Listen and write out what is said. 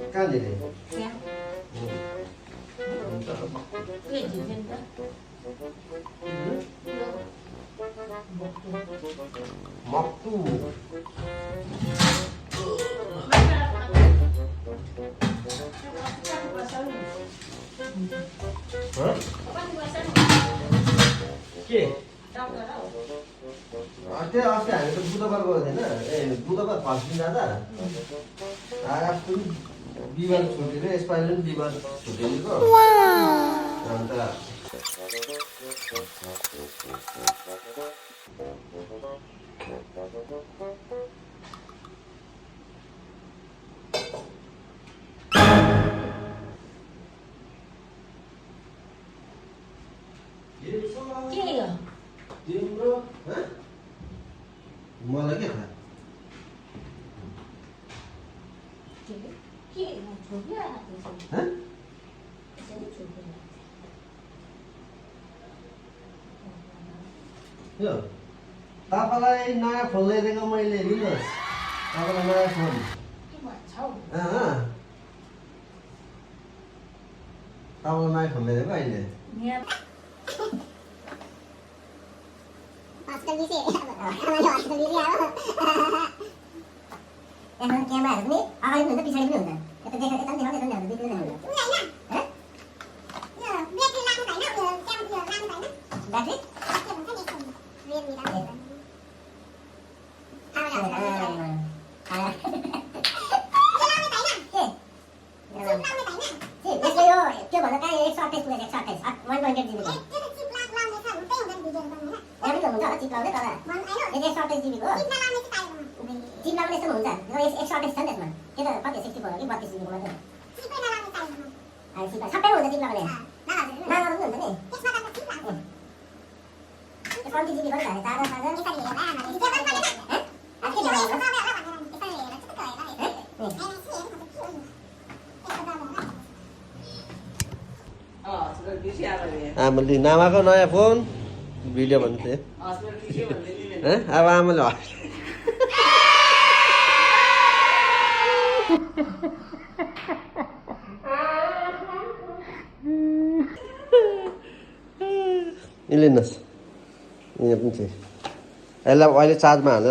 कहाँनिर मक्टु के त्यो अस्ति हामी त बुधबार गएको थिएन ए बुधबार फर्स्ट दिन जाँदा आज बिहिबार छुट्टी र यसपालि पनि बिहिबार छुट्टी दिएको अन्त तिम्रो मलाई के थाहा यो तपाईँलाई नयाँ फोन ल्याइदिएको मैले लिनुहोस् तपाईँलाई नयाँ फोन तपाईँलाई नयाँ फोन ल्याइदिएको अहिले क्यामेराहरू पनि अगाडि पनि हुन्छ पछाडि पनि हुन्छ यता देखाउँदै आमाले नामाको नयाँ फोन भिडियो भन्थे अब आमाले लिनुहोस् यहाँ पनि चाहिँ यसलाई अहिले चार्जमा हालेर